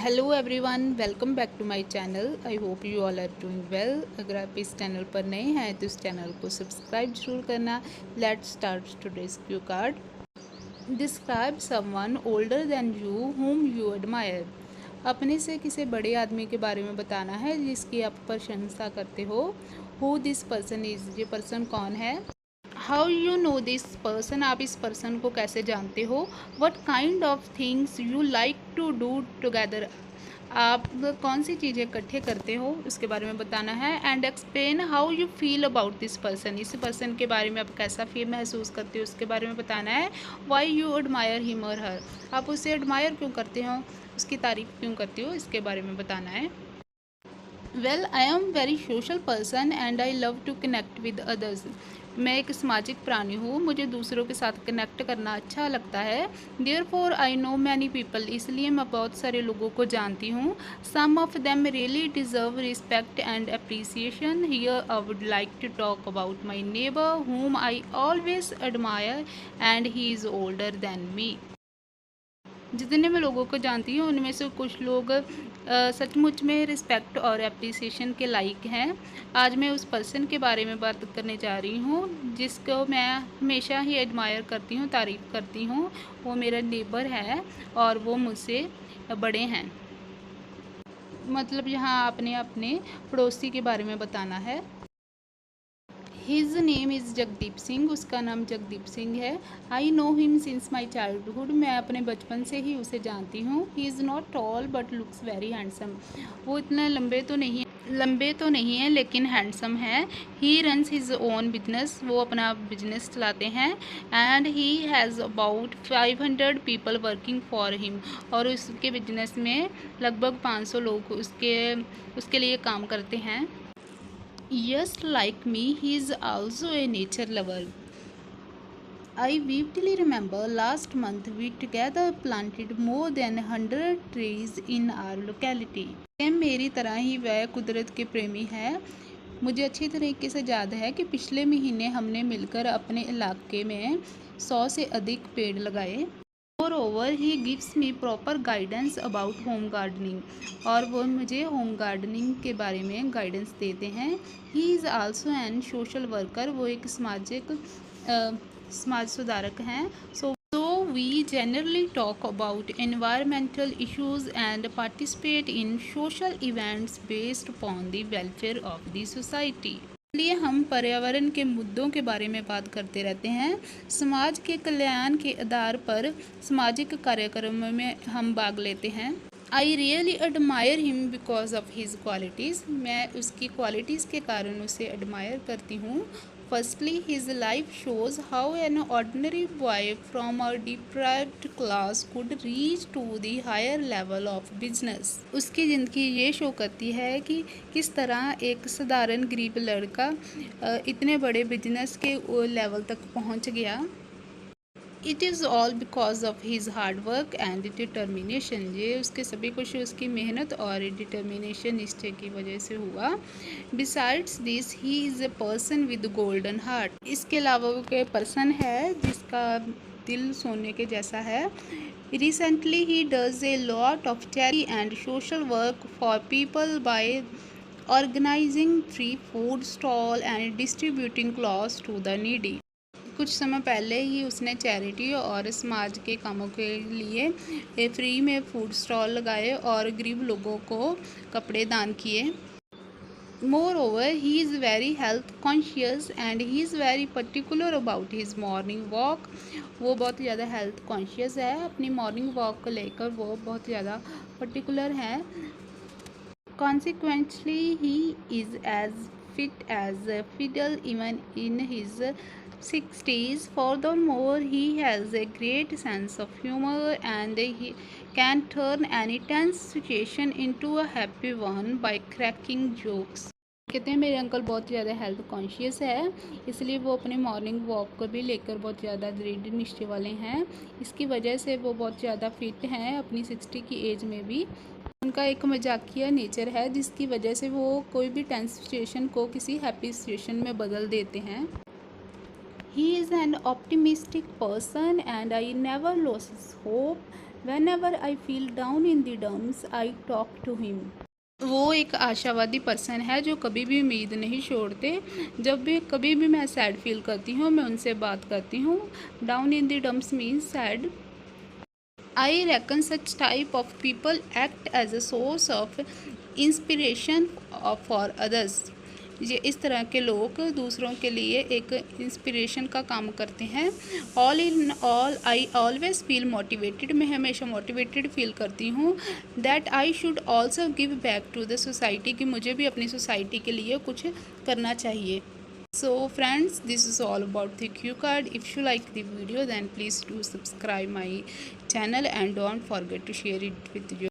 Hello everyone, welcome back to my channel. I hope you all are doing well. अगर आप इस channel पर नए हैं तो इस चैनल को सब्सक्राइब जरूर करना। Let's start today's Q card. Describe someone older than you whom you admire. अपने से किसी बड़े आदमी के बारे में बताना है जिसकी आप प्रशंसा करते हो। हु दिस पर्सन इज़, ये पर्सन कौन है। How you know this person, आप इस पर्सन को कैसे जानते हो। What kind of things you like to do together, आप कौन सी चीज़ें इकट्ठे करते हो उसके बारे में बताना है। And explain how you feel about this person, इस पर्सन के बारे में आप कैसा फील महसूस करते हो उसके बारे में बताना है। वाई यू एडमायर हिम और हर, आप उसे एडमायर क्यों करते हो, उसकी तारीफ़ क्यों करते हो, इसके बारे में बताना है। Well I am very social person and I love to connect with others. मैं एक सामाजिक प्राणी हूँ, मुझे दूसरों के साथ कनेक्ट करना अच्छा लगता है। Therefore I know many people, इसलिए मैं बहुत सारे लोगों को जानती हूँ। Some of them really deserve respect and appreciation. Here I would like to talk about my neighbour whom I always admire and he is older than me. जितने मैं लोगों को जानती हूँ उनमें से कुछ लोग सचमुच में रिस्पेक्ट और एप्रिसिएशन के लायक हैं। आज मैं उस पर्सन के बारे में बात करने जा रही हूँ जिसको मैं हमेशा ही एडमायर करती हूँ, तारीफ़ करती हूँ। वो मेरा नेबर है और वो मुझसे बड़े हैं। मतलब यहाँ आपने अपने पड़ोसी के बारे में बताना है। His name is Jagdeep Singh, उसका नाम जगदीप सिंह है। I know him since my childhood, मैं अपने बचपन से ही उसे जानती हूँ। He is not toll but looks very handsome, वो इतना लंबे तो नहीं है लेकिन हैंडसम है। He runs his own business, वो अपना बिजनेस चलाते हैं। And he has about 500 people working for him, और उसके बिजनेस में लगभग 500 लोग उसके लिए काम करते हैं। Yes, like me, he is also a nature lover. I vividly remember last month we together planted more than 100 trees in our locality. Same मेरी तरह ही वह कुदरत के प्रेमी है। मुझे अच्छी तरीके से याद है कि पिछले महीने हमने मिलकर अपने इलाके में 100 से अधिक पेड़ लगाए। Moreover, he gives me proper guidance about home gardening, और वो मुझे होम गार्डनिंग के बारे में गाइडेंस देते हैं। He is also an social worker, वो एक समाज सुधारक हैं। So we generally talk about environmental issues and participate in social events based upon the welfare of the society. इसलिए हम पर्यावरण के मुद्दों के बारे में बात करते रहते हैं। समाज के कल्याण के आधार पर सामाजिक कार्यक्रमों में हम भाग लेते हैं। I really admire him because of his qualities, मैं उसकी क्वालिटीज़ के कारण उसे एडमायर करती हूँ। Firstly his life shows how an ordinary boy from a deprived class could reach to the higher level of business. उसकी ज़िंदगी ये शो करती है कि किस तरह एक साधारण गरीब लड़का इतने बड़े बिजनेस के लेवल तक पहुंच गया। It is all because of his hard work and determination, ये उसके सभी कुछ उसकी मेहनत और डिटर्मिनेशन निश्चय की वजह से हुआ। Besides this he is a person with golden heart, इसके अलावा वो कोई पर्सन है जिसका दिल सोने के जैसा है। रिसेंटली ही does a lot of charity and social work for people by organising free food stall and distributing clothes to the needy. कुछ समय पहले ही उसने चैरिटी और समाज के कामों के लिए फ्री में फूड स्टॉल लगाए और गरीब लोगों को कपड़े दान किए। More over he is very health conscious and he is very particular about his morning walk, वो बहुत ज़्यादा हेल्थ कॉन्शियस है। अपनी मॉर्निंग वॉक को लेकर वो बहुत ज़्यादा पर्टिकुलर है। Consequently, he is as fit as a fiddle even in his 60s. Furthermore, he has a great sense of humor and he can turn any tense situation into a happy one by cracking jokes. कहते हैं मेरे uncle बहुत ज़्यादा health conscious है, इसलिए वो अपने morning walk को भी लेकर बहुत ज़्यादा दृढ़ निश्चय वाले हैं। इसकी वजह से वो बहुत ज़्यादा फिट हैं अपनी 60 की एज में भी। उनका एक मजाकिया नेचर है जिसकी वजह से वो कोई भी टेंस सिचुएशन को किसी हैप्पी सिचुएशन में बदल देते हैं। He is an optimistic person and I never loss hope Whenever I feel down in the dumps, I talk to him. वो एक आशावादी पर्सन है जो कभी भी उम्मीद नहीं छोड़ते। जब भी कभी भी मैं सैड फील करती हूँ, मैं उनसे बात करती हूँ। Down in the dumps means sad. I reckon such type of people act as a source of inspiration for others. ये इस तरह के लोग दूसरों के लिए एक इंस्पिरेशन का काम करते हैं। All in all I always feel motivated, मैं हमेशा मोटिवेटेड फील करती हूँ। That I should also give back to the society, कि मुझे भी अपनी सोसाइटी के लिए कुछ करना चाहिए। So friends, this is all about the cue card. If you like the video, then please do subscribe my channel and don't forget to share it with your